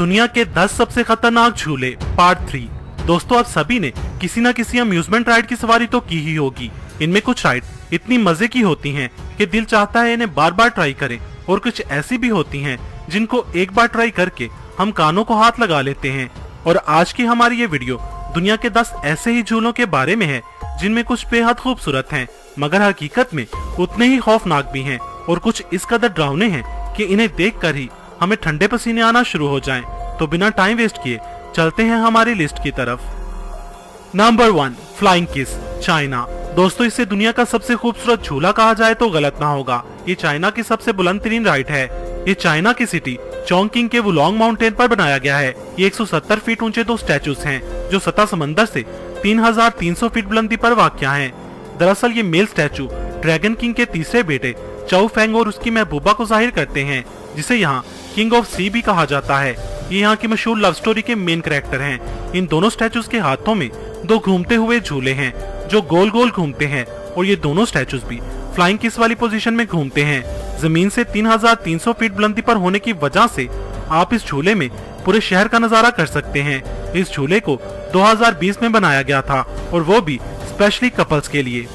दुनिया के 10 सबसे खतरनाक झूले पार्ट 3। दोस्तों, आप सभी ने किसी न किसी अम्यूजमेंट राइड की सवारी तो की ही होगी। इनमें कुछ राइड इतनी मजे की होती हैं कि दिल चाहता है इन्हें बार बार ट्राई करें, और कुछ ऐसी भी होती हैं जिनको एक बार ट्राई करके हम कानों को हाथ लगा लेते हैं। और आज की हमारी ये वीडियो दुनिया के 10 ऐसे ही झूलों के बारे में है जिनमें कुछ बेहद खूबसूरत हैं, मगर हकीकत में उतने ही खौफनाक भी हैं, और कुछ इस कदर डरावने हैं कि इन्हें देखकर ही हमें ठंडे पसीने आना शुरू हो जाएं। तो बिना टाइम वेस्ट किए चलते हैं हमारी लिस्ट की तरफ। Number 1, flying kiss, China. दोस्तों, इसे दुनिया का सबसे खूबसूरत झूला कहा जाए तो गलत ना होगा। ये चाइना की सबसे बुलंद तरीन राइड है। ये चाइना की सिटी चोंगकिंग के वुलोंग माउंटेन पर बनाया गया है। ये 170 फीट ऊंचे 2 स्टैचूज हैं जो सतह समंदर से 3300 फीट बुलंदी पर वाक़या हैं। दरअसल ये मेल स्टैचू ड्रैगन किंग के तीसरे बेटे चाओ फेंग और उसकी महबूबा को जाहिर करते हैं, जिसे यहाँ किंग ऑफ सी भी कहा जाता है। ये यहाँ की मशहूर लव स्टोरी के मेन कैरेक्टर हैं। इन दोनों स्टैचूज के हाथों में 2 घूमते हुए झूले हैं जो गोल गोल घूमते हैं, और ये दोनों स्टैचूज भी फ्लाइंग किस वाली पोजीशन में घूमते हैं। जमीन से 3300 फीट बुलंदी पर होने की वजह से आप इस झूले में पूरे शहर का नजारा कर सकते हैं। इस झूले को 2020 में बनाया गया था, और वो भी स्पेशली कपल्स के लिए।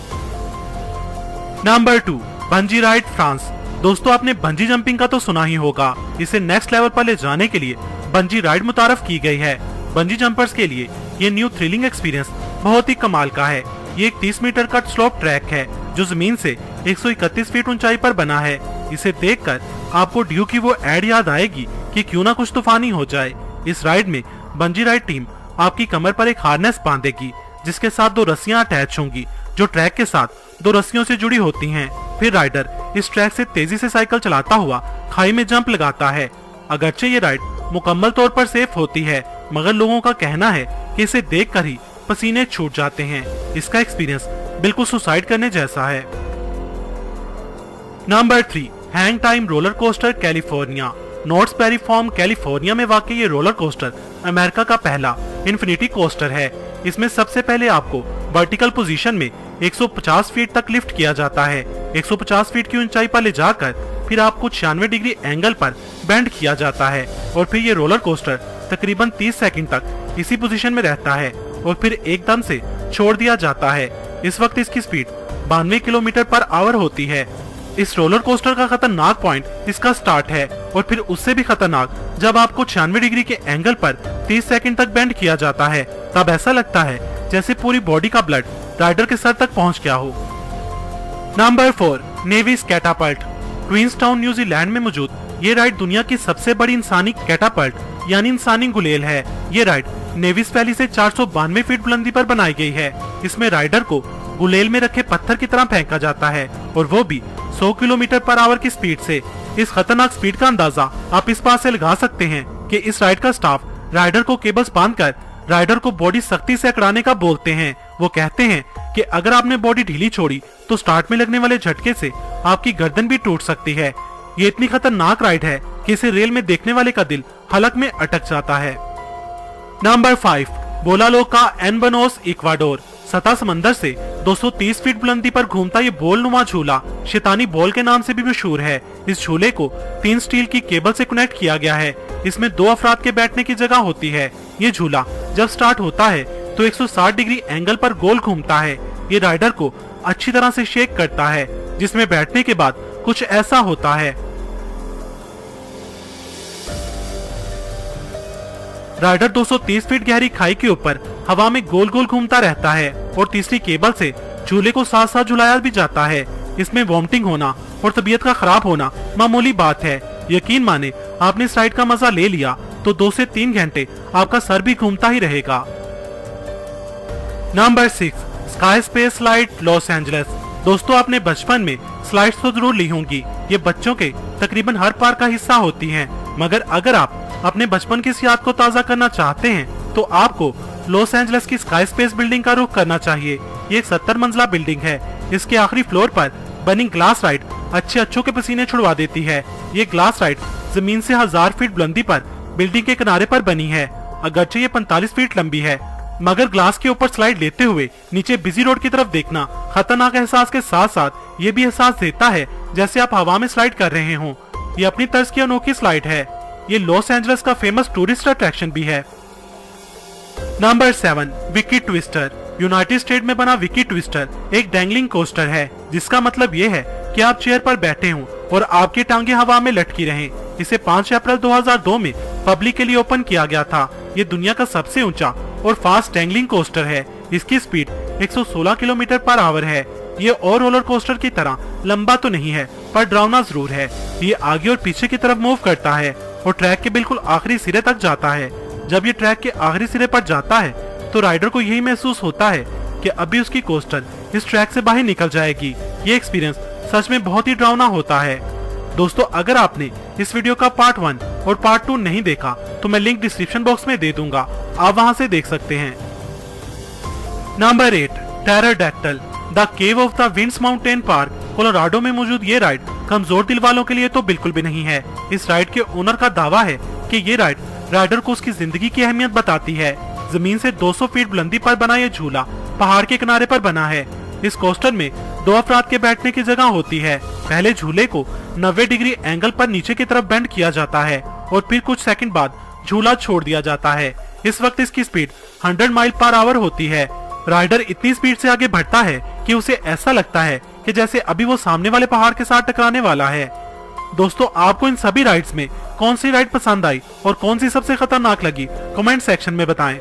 Number 2, bungee ride, France. दोस्तों, आपने बंजी जंपिंग का तो सुना ही होगा। इसे नेक्स्ट लेवल पर ले जाने के लिए बंजी राइड मुतारफ की गई है। बंजी जंपर्स के लिए ये न्यू थ्रिलिंग एक्सपीरियंस बहुत ही कमाल का है। ये एक 30 मीटर का स्लोप ट्रैक है जो जमीन से 131 फीट ऊंचाई पर बना है। इसे देखकर आपको ड्यू की वो एड याद आएगी कि क्यों ना कुछ तूफानी हो जाए। इस राइड में बंजी राइड टीम आपकी कमर पर एक हार्नेस बांधेगी जिसके साथ 2 रस्सियां अटैच होंगी जो ट्रैक के साथ 2 रस्सियों से जुड़ी होती हैं। फिर राइडर इस ट्रैक से तेजी से साइकिल चलाता हुआ खाई में जंप लगाता है। अगरचे ये राइड मुकम्मल तौर पर सेफ होती है, मगर लोगों का कहना है कि इसे देखकर ही पसीने छूट जाते हैं। इसका एक्सपीरियंस बिल्कुल सुसाइड करने जैसा है। Number 3, hang time roller coaster, California. नॉर्थ पेरी फॉर्म, कैलिफोर्निया में वाकई ये रोलर कोस्टर अमेरिका का पहला इन्फिनिटी कोस्टर है। इसमें सबसे पहले आपको वर्टिकल पोजीशन में 150 फीट तक लिफ्ट किया जाता है। 150 फीट की ऊंचाई पर ले जाकर फिर आपको 96 डिग्री एंगल पर बेंड किया जाता है, और फिर ये रोलर कोस्टर तकरीबन 30 सेकंड तक इसी पोजीशन में रहता है और फिर एकदम से छोड़ दिया जाता है। इस वक्त इसकी स्पीड 92 किलोमीटर पर आवर होती है। इस रोलर कोस्टर का खतरनाक पॉइंट इसका स्टार्ट है, और फिर उससे भी खतरनाक जब आपको 96 डिग्री के एंगल पर 30 सेकंड तक बेंड किया जाता है, तब ऐसा लगता है जैसे पूरी बॉडी का ब्लड राइडर के सर तक पहुंच गया हो। Number 4, navy's Catapult. Queenstown, New Zealand में मौजूद ये राइड दुनिया की सबसे बड़ी इंसानी कैटापल्ट यानी इंसानी गुलेल है। ये राइड नेवीज वैली से 492 फीट बुलंदी पर बनाई गई है। इसमें राइडर को गुलेल में रखे पत्थर की तरह फेंका जाता है, और वो भी 100 किलोमीटर पर आवर की स्पीड से। इस खतरनाक स्पीड का अंदाजा आप इस बात से लगा सकते हैं कि इस राइड का स्टाफ राइडर को केबल्स बांधकर राइडर को बॉडी सख्ती से अकड़ाने का बोलते हैं। वो कहते हैं कि अगर आपने बॉडी ढीली छोड़ी तो स्टार्ट में लगने वाले झटके से आपकी गर्दन भी टूट सकती है। ये इतनी खतरनाक राइड है कि इसे रेल में देखने वाले का दिल हलक में अटक जाता है। नंबर 5, बोलालोका, एनबनोस, इक्वाडोर। सतह समंदर से 230 फीट बुलंदी पर घूमता ये बोल नुमा झूला शैतानी बॉल के नाम से भी मशहूर है। इस झूले को 3 स्टील की केबल से कनेक्ट किया गया है। इसमें 2 अफराद के बैठने की जगह होती है। ये झूला जब स्टार्ट होता है तो 160 डिग्री एंगल पर गोल घूमता है। ये राइडर को अच्छी तरह से शेक करता है, जिसमें बैठने के बाद कुछ ऐसा होता है। राइडर 230 फीट गहरी खाई के ऊपर हवा में गोल गोल घूमता रहता है, और तीसरी केबल से झूले को साथ साथ झुलाया भी जाता है। इसमें वॉमिटिंग होना और तबीयत का खराब होना मामूली बात है। यकीन माने आपने इस राइड का मजा ले लिया तो 2 से 3 घंटे आपका सर भी घूमता ही रहेगा। Number 6, sky space slide, Los Angeles. दोस्तों, आपने बचपन में स्लाइड्स तो जरूर ली होंगी। ये बच्चों के तकरीबन हर पार्क का हिस्सा होती हैं, मगर अगर आप अपने बचपन की इस याद को ताज़ा करना चाहते हैं तो आपको लॉस एंजलिस की स्काई स्पेस बिल्डिंग का रुख करना चाहिए। ये एक 70 मंजिला बिल्डिंग है। इसके आखिरी फ्लोर पर बनी ग्लास राइड अच्छों के पसीने छुड़वा देती है। ये ग्लास राइड जमीन से 1000 फीट बुलंदी पर बिल्डिंग के किनारे पर बनी है। अगरचे ये 45 फीट लंबी है, मगर ग्लास के ऊपर स्लाइड लेते हुए नीचे बिजी रोड की तरफ देखना खतरनाक एहसास के साथ साथ ये भी एहसास देता है जैसे आप हवा में स्लाइड कर रहे हों। ये अपनी तर्ज की अनोखी स्लाइड है। ये लॉस एंजल्स का फेमस टूरिस्ट अट्रैक्शन भी है। Number 7, Vicky twister. United state में बना विकी ट्विस्टर एक डैंगलिंग कोस्टर है, जिसका मतलब ये है कि आप चेयर पर बैठे हों और आपकी टांगे हवा में लटकी रहें। इसे 5 अप्रैल 2002 में पब्लिक के लिए ओपन किया गया था। ये दुनिया का सबसे ऊंचा और फास्ट डैंगलिंग कोस्टर है। इसकी स्पीड 116 किलोमीटर पर आवर है। ये और रोलर कोस्टर की तरह लंबा तो नहीं है, पर डरावना जरूर है। ये आगे और पीछे की तरफ मूव करता है और ट्रैक के बिल्कुल आखिरी सिरे तक जाता है। जब ये ट्रैक के आखिरी सिरे पर जाता है तो राइडर को यही महसूस होता है कि अभी उसकी कोस्टर इस ट्रैक से बाहर निकल जाएगी। ये एक्सपीरियंस सच में बहुत ही डरावना होता है। दोस्तों, अगर आपने इस वीडियो का पार्ट 1 और पार्ट 2 नहीं देखा तो मैं लिंक डिस्क्रिप्शन बॉक्स में दे दूंगा, आप वहां से देख सकते हैं। Number 8, pterodactyl the cave of the winds mountain park. Colorado में मौजूद ये राइड कमजोर दिल वालों के लिए तो बिल्कुल भी नहीं है। इस राइड के ओनर का दावा है कि ये राइड राइडर को उसकी जिंदगी की अहमियत बताती है। जमीन से 200 फीट बुलंदी पर बना ये झूला पहाड़ के किनारे पर बना है। इस कोस्टर में 2 अफराद के बैठने की जगह होती है। पहले झूले को 90 डिग्री एंगल पर नीचे की तरफ बेंड किया जाता है और फिर कुछ सेकंड बाद झूला छोड़ दिया जाता है। इस वक्त इसकी स्पीड 100 माइल पर आवर होती है। राइडर इतनी स्पीड से आगे बढ़ता है कि उसे ऐसा लगता है कि जैसे अभी वो सामने वाले पहाड़ के साथ टकराने वाला है। दोस्तों, आपको इन सभी राइड्स में कौन सी राइड पसंद आई और कौन सी सबसे खतरनाक लगी, कमेंट सेक्शन में बताएं।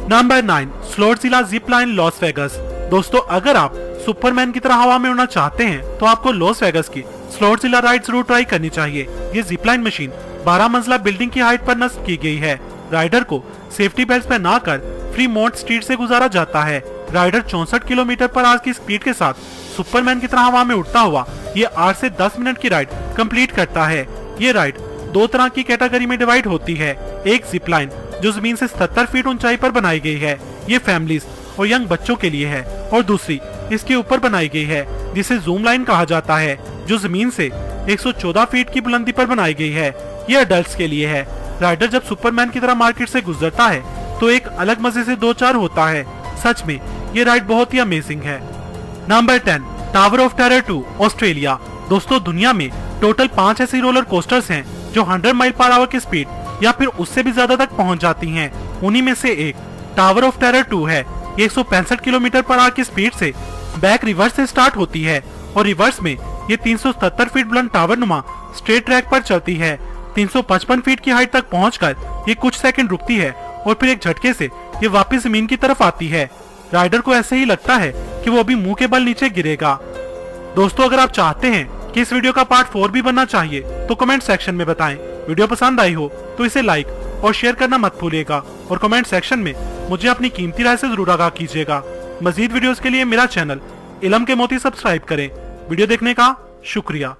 Number 9, Slotzilla zip line Las Vegas. दोस्तों, अगर आप सुपरमैन की तरह हवा में उड़ना चाहते हैं तो आपको लॉस वेगस की स्लोट्ज़िला राइड जरूर ट्राई करनी चाहिए। ये जिप लाइन मशीन 12 मंजिला बिल्डिंग की हाइट पर नस्ब की गई है। राइडर को सेफ्टी बेल्ट पहना कर फ्री मोंट स्ट्रीट से गुजारा जाता है। राइडर 64 किलोमीटर पर आवर की स्पीड के साथ सुपरमैन की तरह हवा में उड़ता हुआ ये 8 से 10 मिनट की राइड कंप्लीट करता है। ये राइड 2 तरह की कैटेगरी में डिवाइड होती है। एक जिप लाइन जो जमीन से 70 फीट ऊंचाई पर बनाई गई है, ये फैमिलीज और यंग बच्चों के लिए है। और दूसरी इसके ऊपर बनाई गई है जिसे जूम लाइन कहा जाता है, जो जमीन से 114 फीट की बुलंदी पर बनाई गई है। ये अडल्ट्स के लिए है। राइडर जब सुपरमैन की तरह मार्केट से गुजरता है तो एक अलग मजे से 2-4 होता है। सच में ये राइड बहुत ही अमेजिंग है। Number 10, tower of terror 2 Australia. दोस्तों, दुनिया में टोटल 5 ऐसे रोलर कोस्टर्स हैं जो 100 माइल पर आवर की स्पीड या फिर उससे भी ज्यादा तक पहुंच जाती हैं। उन्हीं में से एक टावर ऑफ टेरर 2 है। ये 165 किलोमीटर पर आवर की स्पीड से बैक रिवर्स से स्टार्ट होती है और रिवर्स में ये 377 फीट बुलंद टावर नुमा स्ट्रेट ट्रैक पर चलती है। 355 फीट की हाइट तक पहुंचकर ये कुछ सेकंड रुकती है और फिर एक झटके से ये वापस जमीन की तरफ आती है। राइडर को ऐसे ही लगता है कि वो अभी मुंह के बल नीचे गिरेगा। दोस्तों, अगर आप चाहते हैं कि इस वीडियो का पार्ट 4 भी बनना चाहिए तो कमेंट सेक्शन में बताएं। वीडियो पसंद आई हो तो इसे लाइक और शेयर करना मत भूलिएगा और कमेंट सेक्शन में मुझे अपनी कीमती राय से जरूर आगाह कीजिएगा। मजीद वीडियोस के लिए मेरा चैनल इलम के मोती सब्सक्राइब करें। वीडियो देखने का शुक्रिया।